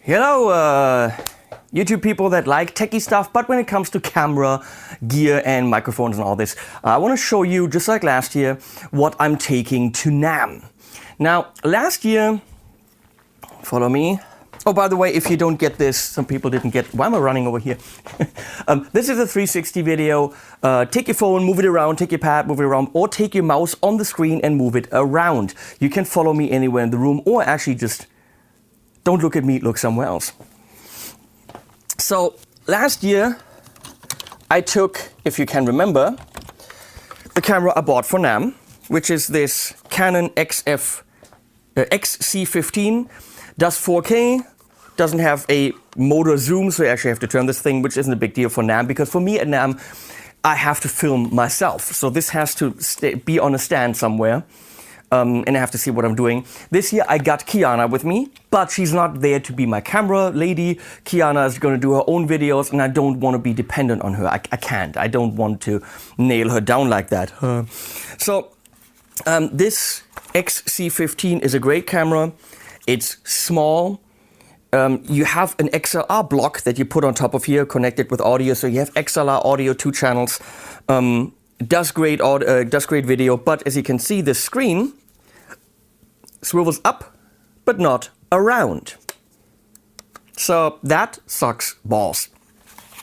Hello, YouTube people that like techie stuff, but when it comes to camera, gear, and microphones and all this, I want to show you, just like last year, what I'm taking to NAMM. Now, last year, follow me. Oh, by the way, if you don't get this, some people didn't get, why am I running over here? This is a 360 video. Take your phone, move it around, take your pad, move it around, or take your mouse on the screen and move it around. You can follow me anywhere in the room, or actually just don't look at me, look somewhere else. So last year, I took, if you can remember, the camera I bought for NAMM, which is this Canon XC15, does 4K, doesn't have a motor zoom, so you actually have to turn this thing, which isn't a big deal for NAMM, because for me at NAMM, I have to film myself. So this has to be on a stand somewhere, and I have to see what I'm doing. This year I got Kiana with me, but she's not there to be my camera lady. Kiana is going to do her own videos, and I don't want to be dependent on her. I can't. I don't want to nail her down like that. So this XC15 is a great camera. It's small. You have an XLR block that you put on top of here, connected with audio. So you have XLR audio, 2 channels. Does great audio, does great video. But as you can see, the screen swivels up, but not around. So that sucks balls.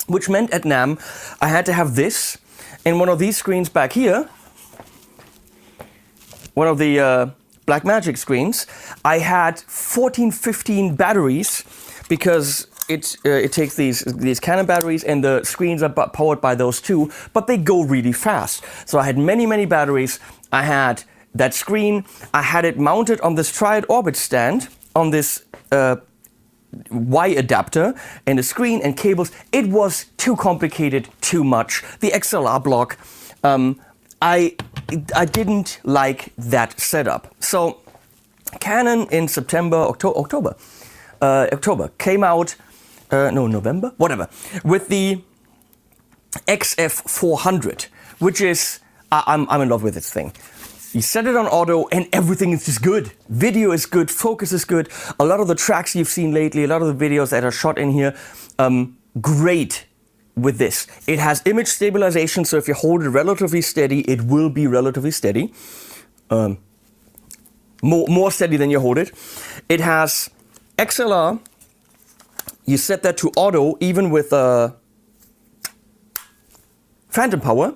Which meant at NAMM, I had to have this and one of these screens back here. One of the Blackmagic screens. I had 14, 15 batteries because it takes these Canon batteries, and the screens are powered by those too, but they go really fast. So I had many batteries. I had that screen. I had it mounted on this Triad Orbit stand on this Y adapter, and the screen and cables. It was too complicated, too much. The XLR block. I didn't like that setup. So Canon in October came out, November, whatever, with the XF400, which is, I'm in love with this thing. You set it on auto and everything is just good. Video is good, focus is good. A lot of the tracks you've seen lately, a lot of the videos that are shot in here, great. With this, it has image stabilization, so if you hold it relatively steady, it will be relatively steady. More steady than you hold it. It has XLR. You set that to auto, even with phantom power.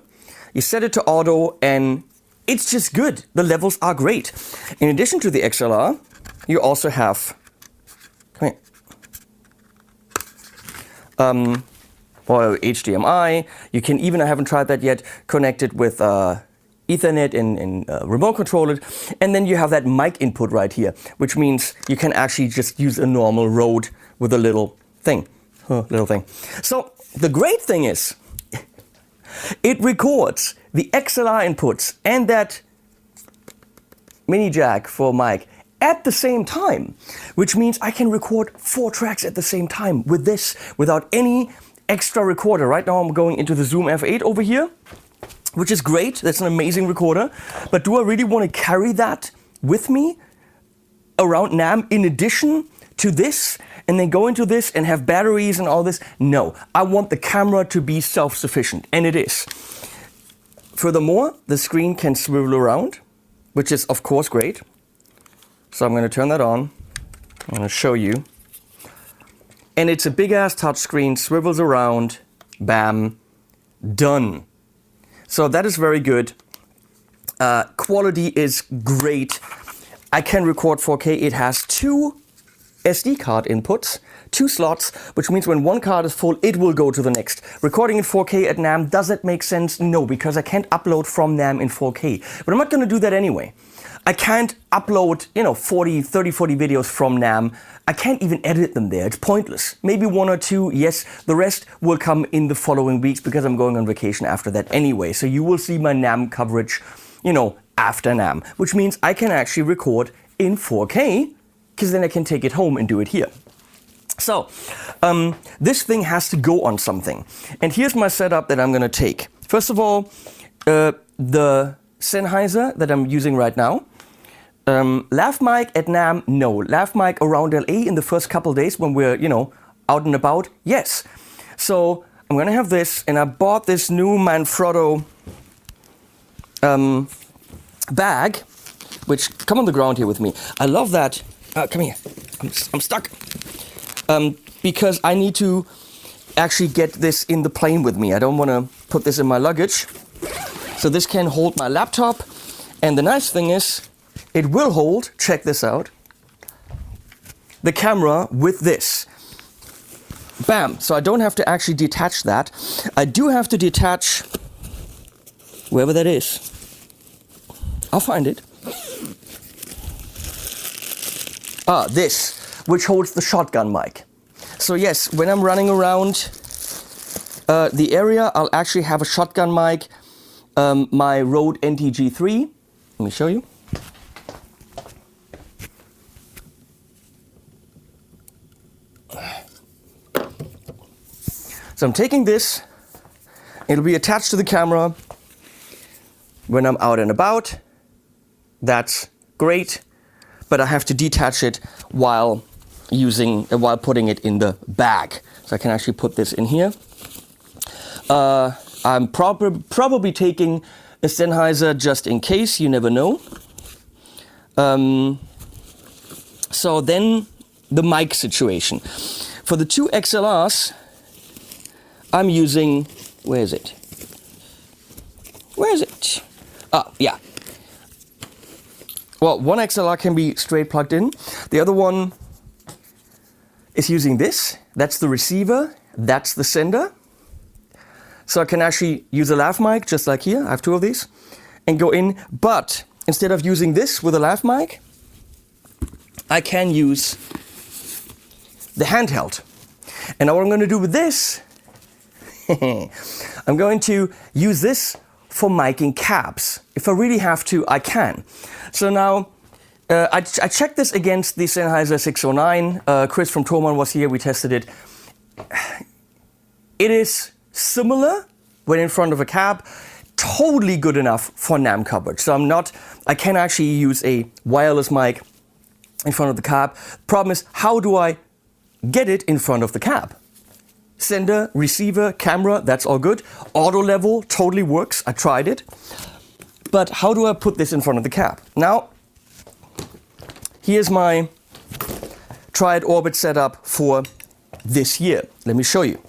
You set it to auto, and it's just good. The levels are great. In addition to the XLR, you also have, come here. Or HDMI. You can even, I haven't tried that yet, connect it with Ethernet and remote control it. And then you have that mic input right here, which means you can actually just use a normal Rode with a little thing. So the great thing is, it records the XLR inputs and that mini jack for mic at the same time, which means I can record 4 tracks at the same time with this without any extra recorder. Right now I'm going into the Zoom F8 over here, which is great. That's an amazing recorder. But do I really want to carry that with me around NAMM in addition to this, and then go into this and have batteries and all this? No, I want the camera to be self-sufficient, and it is. Furthermore, the screen can swivel around, which is of course great. So I'm going to turn that on. I'm going to show you. And it's a big ass touchscreen, swivels around, bam, done. So that is very good. Quality is great. I can record 4K. It has 2 SD card inputs, 2 slots, which means when one card is full, it will go to the next. Recording in 4K at NAMM, does it make sense? No, because I can't upload from NAMM in 4K. But I'm not going to do that anyway. I can't upload, 30, 40 videos from NAMM. I can't even edit them there. It's pointless. Maybe 1 or 2, yes. The rest will come in the following weeks because I'm going on vacation after that anyway. So you will see my NAMM coverage, after NAMM, which means I can actually record in 4K because then I can take it home and do it here. So this thing has to go on something. And here's my setup that I'm going to take. First of all, the Sennheiser that I'm using right now. Lav mic at NAMM, no. Lav mic around LA in the first couple days when we're, you know, out and about, yes. So I'm gonna have this, and I bought this new Manfrotto bag, which, come on the ground here with me. I love that, come here, I'm stuck. Because I need to actually get this in the plane with me. I don't wanna put this in my luggage. So this can hold my laptop, and the nice thing is, it will hold, check this out, the camera with this. Bam, so I don't have to actually detach that. I do have to detach wherever that is. I'll find it. This, which holds the shotgun mic. So yes, when I'm running around the area, I'll actually have a shotgun mic, my Rode NTG3. Let me show you. So I'm taking this, it'll be attached to the camera when I'm out and about. That's great, but I have to detach it while putting it in the bag. So I can actually put this in here. I'm probably taking a Sennheiser just in case, you never know. So then the mic situation. For the two XLRs, I'm using, where is it? Yeah. Well, one XLR can be straight plugged in. The other one is using this. That's the receiver, that's the sender. So I can actually use a lav mic, just like here, I have two of these, and go in. But instead of using this with a lav mic, I can use the handheld. And now what I'm going to do with this, I'm going to use this for miking cabs. If I really have to, I can. So now, I checked this against the Sennheiser 609. Chris from Thomann was here, we tested it. It is similar when in front of a cab, totally good enough for NAMM coverage. So I can actually use a wireless mic in front of the cab. Problem is, how do I get it in front of the cab? Sender, receiver, camera, that's all good. Auto level totally works, I tried it. But how do I put this in front of the cab? Now, here's my Triad Orbit setup for this year. Let me show you.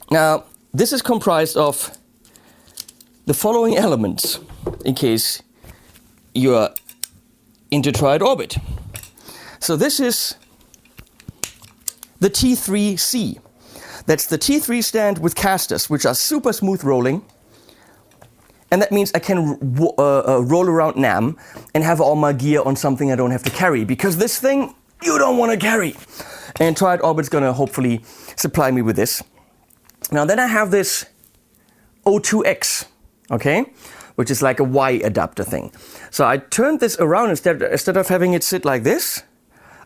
Now, this is comprised of the following elements, in case you're into Triad Orbit. So this is the T3C. That's the T3 stand with casters, which are super smooth rolling. And that means I can roll around NAMM and have all my gear on something I don't have to carry, because this thing you don't want to carry. And Triad Orbit's gonna hopefully supply me with this. Now then I have this O2X, okay, which is like a Y adapter thing. So I turned this around instead of having it sit like this,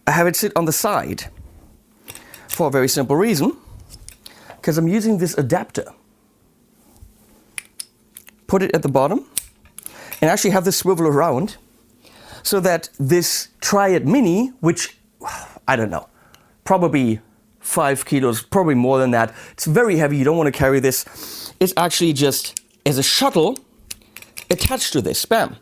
I have it sit on the side. For a very simple reason, because I'm using this adapter. Put it at the bottom, and actually have this swivel around, so that this Triad Mini, which, I don't know, probably 5 kilos, probably more than that, it's very heavy, you don't want to carry this, is actually just as a shuttle attached to this, bam.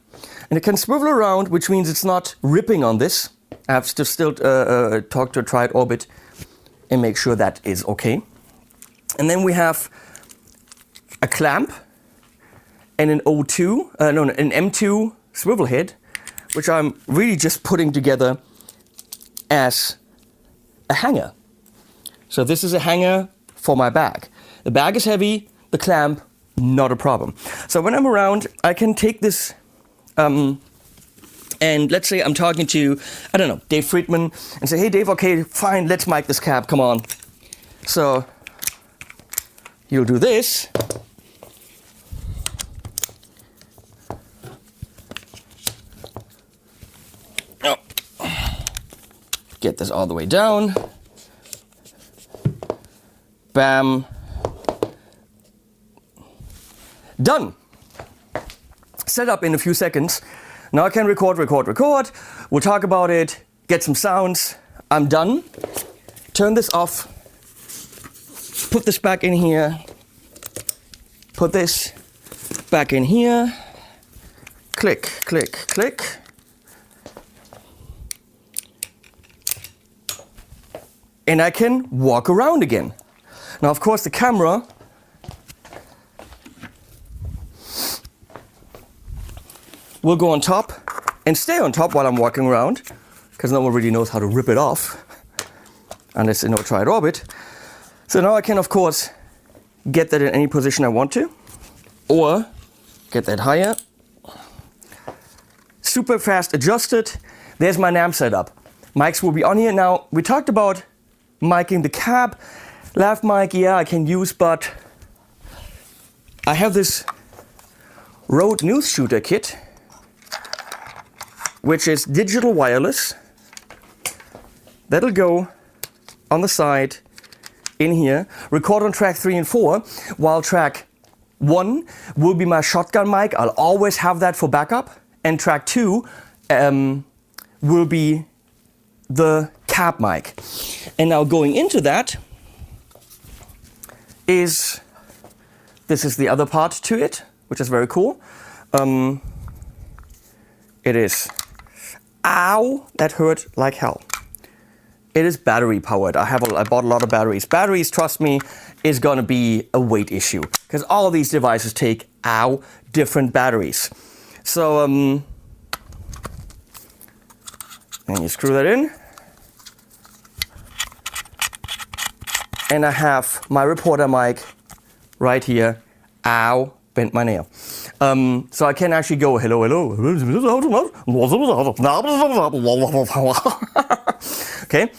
And it can swivel around, which means it's not ripping on this. I have to still talk to Triad Orbit and make sure that is okay. And then we have a clamp and an an M2 swivel head, which I'm really just putting together as a hanger. So this is a hanger for my bag. The bag is heavy, the clamp, not a problem. So when I'm around, I can take this, and let's say I'm talking to, I don't know, Dave Friedman, and say, hey Dave, okay, fine, let's mic this cab, come on. So you'll do this. Oh. Get this all the way down. Bam. Done. Set up in a few seconds. Now I can record. We'll talk about it, get some sounds. I'm done. Turn this off. Put this back in here. Put this back in here. Click, click, click. And I can walk around again. Now, of course, the camera will go on top and stay on top while I'm walking around, because no one really knows how to rip it off unless they know Triad Orbit. So now I can, of course, get that in any position I want to, or get that higher. Super fast adjusted. There's my NAMM setup. Mics will be on here. Now, we talked about miking the cab. Lav mic, yeah, I can use, but I have this Rode Newsshooter Kit, which is digital wireless. That'll go on the side in here, record on track 3 and 4, while track 1 will be my shotgun mic. I'll always have that for backup. And track 2 will be the cab mic. And now going into that is, this is the other part to it, which is very cool. It is, ow, that hurt like hell. It is battery powered. I bought a lot of batteries. Batteries, trust me, is gonna be a weight issue, because all of these devices take, ow, different batteries. So, and you screw that in. And I have my reporter mic right here. Ow, bent my nail. So I can actually go, hello, hello. Okay.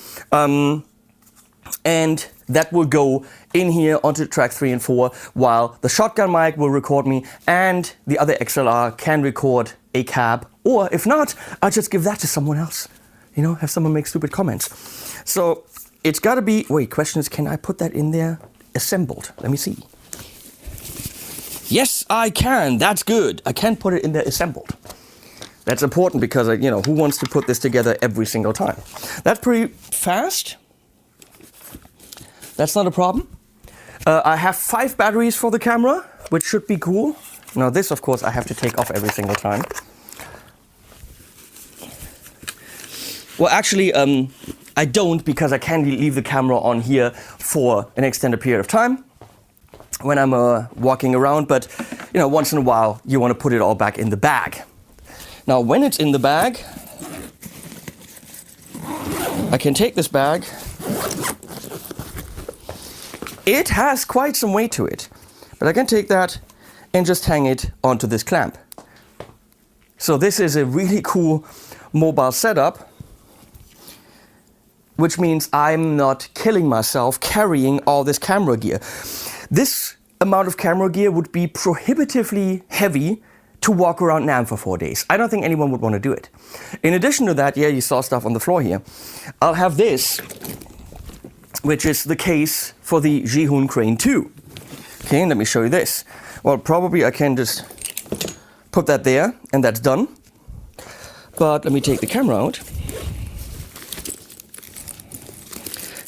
And that will go in here onto track 3 and 4, while the shotgun mic will record me, and the other XLR can record a cab. Or if not, I'll just give that to someone else. You know, have someone make stupid comments. So it's got to be, wait, question is, can I put that in there assembled? Let me see. Yes, I can. That's good. I can put it in there assembled. That's important because, you know, who wants to put this together every single time? That's pretty fast. That's not a problem. I have 5 batteries for the camera, which should be cool. Now this, of course, I have to take off every single time. Well, actually, I don't, because I can leave the camera on here for an extended period of time when I'm walking around. But, you know, once in a while, you want to put it all back in the bag. Now, when it's in the bag, I can take this bag. It has quite some weight to it, but I can take that and just hang it onto this clamp. So this is a really cool mobile setup, which means I'm not killing myself carrying all this camera gear. This amount of camera gear would be prohibitively heavy to walk around NAMM for 4 days. I don't think anyone would want to do it. In addition to that, yeah, you saw stuff on the floor here. I'll have this, which is the case for the Zhihun Crane 2. Okay, let me show you this. Well, probably I can just put that there and that's done. But let me take the camera out.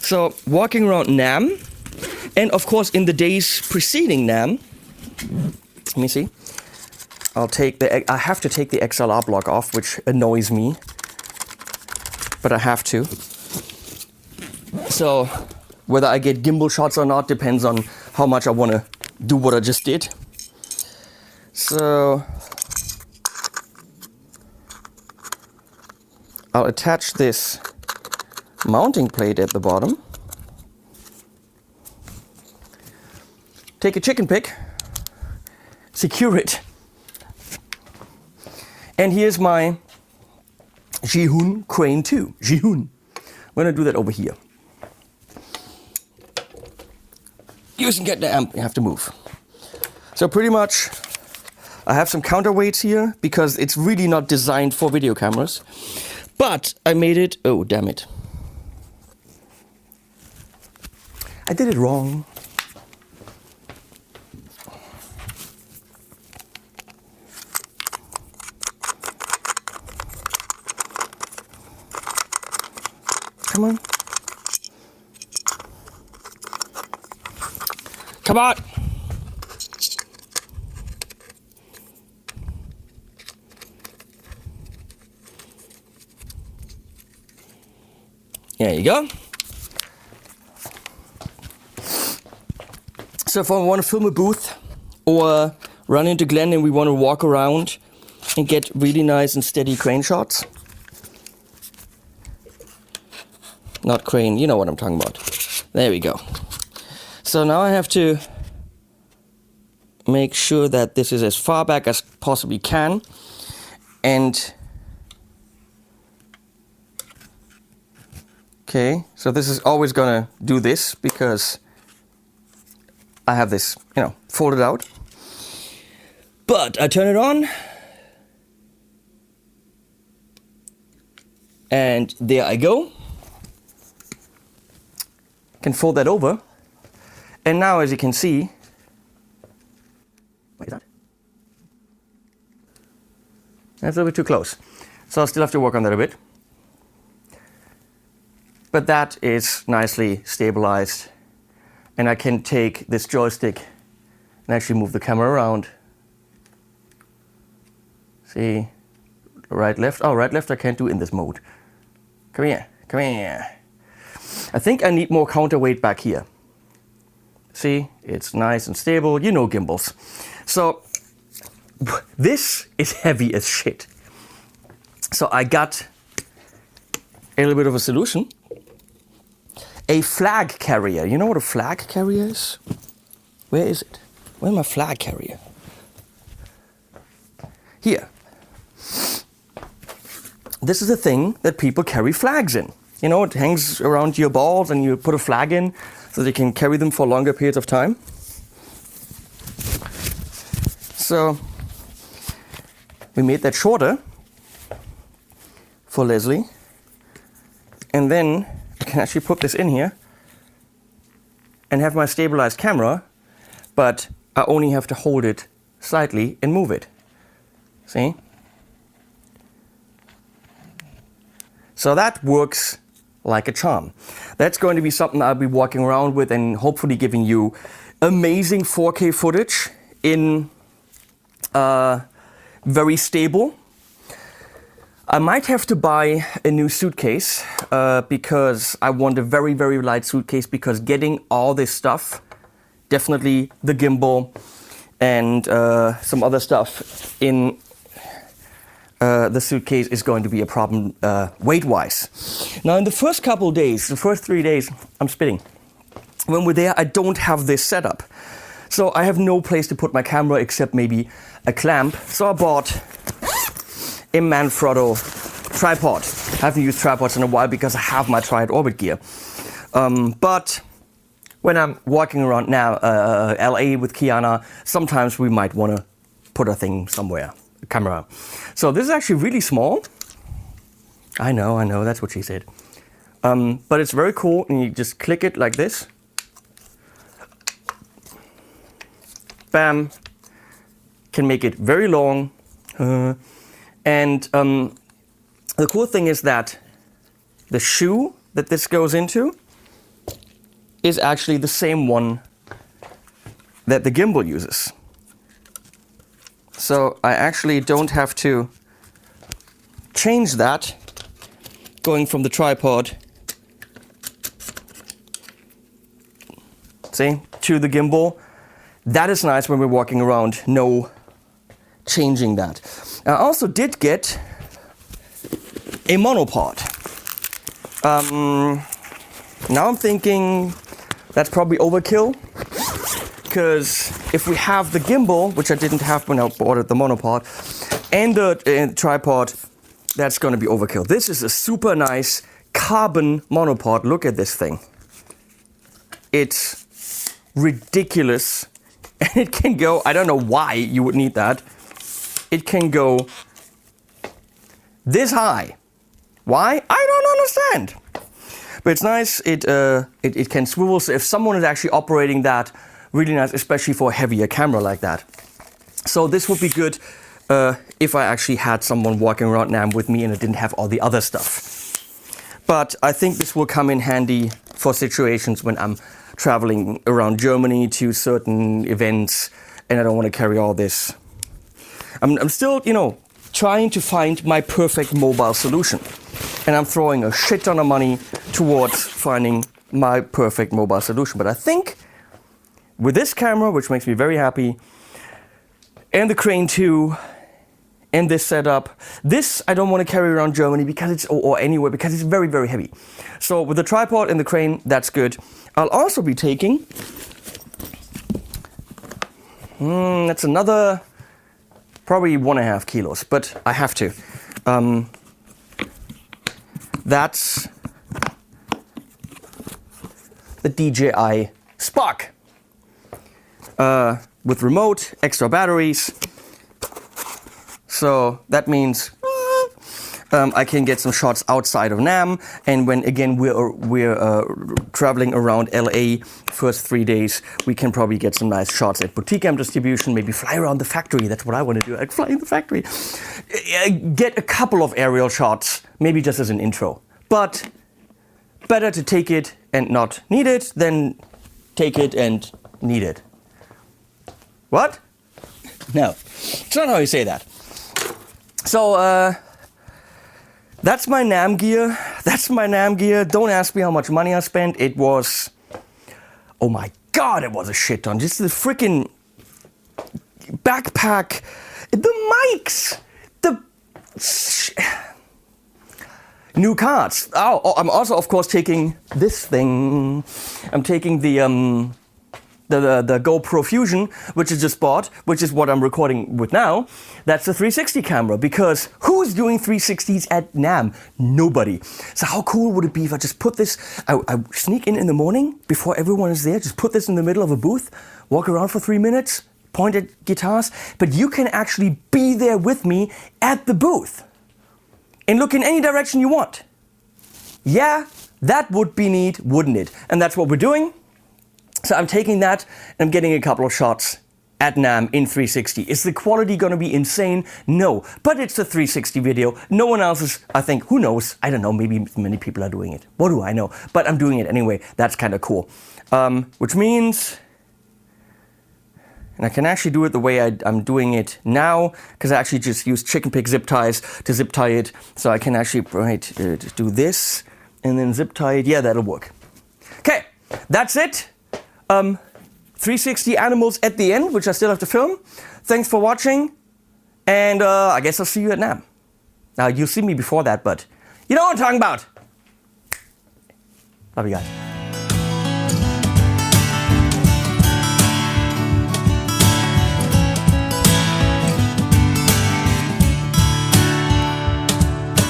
So walking around NAMM, and of course in the days preceding NAMM, let me see. I have to take the XLR block off, which annoys me, but I have to. So whether I get gimbal shots or not depends on how much I want to do what I just did. So I'll attach this mounting plate at the bottom. Take a chicken pick, secure it. And here's my Zhihun Crane 2. Zhihun. I'm going to do that over here. You can get the amp, you have to move. So pretty much, I have some counterweights here because it's really not designed for video cameras. But I made it, oh damn it. I did it wrong. Come on. There you go. So if I want to film a booth or run into Glenn and we want to walk around and get really nice and steady crane shots. Not crane, you know what I'm talking about. There we go. So now I have to make sure that this is as far back as possibly can. And okay, so this is always gonna do this because I have this, you know, folded out. But I turn it on. And there I go. Can fold that over. And now, as you can see, what is that? That's a little bit too close. So I'll still have to work on that a bit. But that is nicely stabilized. And I can take this joystick and actually move the camera around. See, right, left. Oh, right, left I can't do in this mode. Come here, come here. I think I need more counterweight back here. See, it's nice and stable. You know gimbals. So this is heavy as shit. So I got a little bit of a solution. A flag carrier. You know what a flag carrier is? Where is it? Where's my flag carrier? Here. This is a thing that people carry flags in. You know, it hangs around your balls and you put a flag in so they can carry them for longer periods of time. So we made that shorter for Leslie. And then I can actually put this in here and have my stabilized camera, but I only have to hold it slightly and move it. See? So that works like a charm. That's going to be something I'll be walking around with and hopefully giving you amazing 4K footage in very stable. I might have to buy a new suitcase because I want a very, very light suitcase, because getting all this stuff, definitely the gimbal and some other stuff in the suitcase is going to be a problem weight-wise. Now in the first couple of days, the first 3 days, I'm spitting. When we're there, I don't have this setup. So I have no place to put my camera except maybe a clamp. So I bought a Manfrotto tripod. I haven't used tripods in a while because I have my Triad Orbit gear. But when I'm walking around now, LA with Kiana, sometimes we might want to put a thing somewhere, a camera. So this is actually really small. I know, that's what she said. But it's very cool, and you just click it like this. Bam. Can make it very long. And the cool thing is that the shoe that this goes into is actually the same one that the gimbal uses. So I actually don't have to change that going from the tripod, see, to the gimbal. That is nice when we're walking around, no changing that. I also did get a monopod. Now I'm thinking that's probably overkill, because if we have the gimbal, which I didn't have when I ordered the monopod, and the tripod, that's going to be overkill. This is a super nice carbon monopod. Look at this thing. It's ridiculous, and it can go, I don't know why you would need that. It can go this high. Why? I don't understand. But it's nice, it can swivel, so if someone is actually operating that, really nice, especially for a heavier camera like that. So this would be good if I actually had someone walking around NAMM with me and it didn't have all the other stuff. But I think this will come in handy for situations when I'm traveling around Germany to certain events and I don't want to carry all this. I'm still, you know, trying to find my perfect mobile solution. And I'm throwing a shit ton of money towards finding my perfect mobile solution. But I think with this camera, which makes me very happy, and the Crane 2, and this setup, this I don't want to carry around Germany because it's, or anywhere, because it's very, very heavy. So with the tripod and the Crane, that's good. I'll also be taking, that's another, probably 1.5 kilos, but I have to. That's the DJI Spark with remote, extra batteries. So that means I can get some shots outside of NAMM, and when again we're traveling around LA first 3 days, we can probably get some nice shots at boutique amp distribution, maybe fly around the factory. That's what I want to do. I'd fly in the factory. Get a couple of aerial shots, maybe just as an intro. But better to take it and not need it than take it and need it. What? No, it's not how you say that. So, that's my NAMM gear. That's my NAMM gear. Don't ask me how much money I spent. It was, oh my God, it was a shit ton. Just the freaking backpack, the mics, the new cards. Oh, I'm also, of course, taking this thing. I'm taking the GoPro Fusion, which I just bought, which is what I'm recording with now. That's the 360 camera, because who's doing 360s at NAMM? Nobody. So how cool would it be if I just put this, I sneak in the morning before everyone is there, just put this in the middle of a booth, walk around for 3 minutes, point at guitars, but you can actually be there with me at the booth and look in any direction you want. Yeah, that would be neat, wouldn't it? And that's what we're doing. So I'm taking that and I'm getting a couple of shots at NAMM in 360. Is the quality gonna be insane? No, but it's a 360 video. No one else is, I think, who knows? I don't know, maybe many people are doing it. What do I know? But I'm doing it anyway. That's kind of cool. Which means, and I can actually do it the way I'm doing it now, because I actually just use chicken pig zip ties to zip tie it. So I can actually do this and then zip tie it. Yeah, that'll work. Okay, that's it. 360 animals at the end, which I still have to film. Thanks for watching, and I guess I'll see you at NAMM. Now, you'll see me before that, but you know what I'm talking about. Love you guys.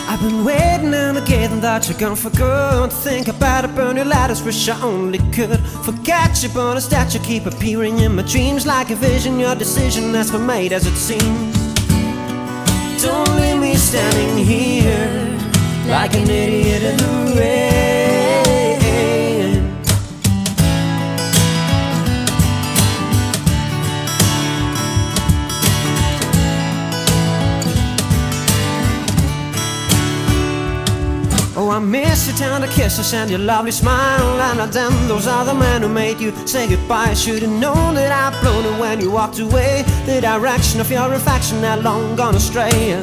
I've been waiting and again that you're gone for good. Think about it, burn your lighters, wish I only could forget you, but instead you keep appearing in my dreams like a vision. Your decision that's been made as it seems. Don't leave me standing here like an idiot in the rain. Oh, I miss your tender kisses and your lovely smile. And then those other men who made you say goodbye. I should have known that I'd blown it when you walked away. The direction of your reflection had long gone astray.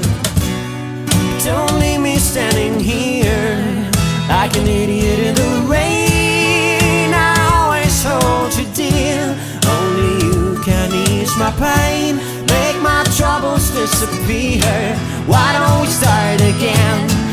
Don't leave me standing here like an idiot in the rain. I always hold you dear. Only you can ease my pain, make my troubles disappear. Why don't we start again?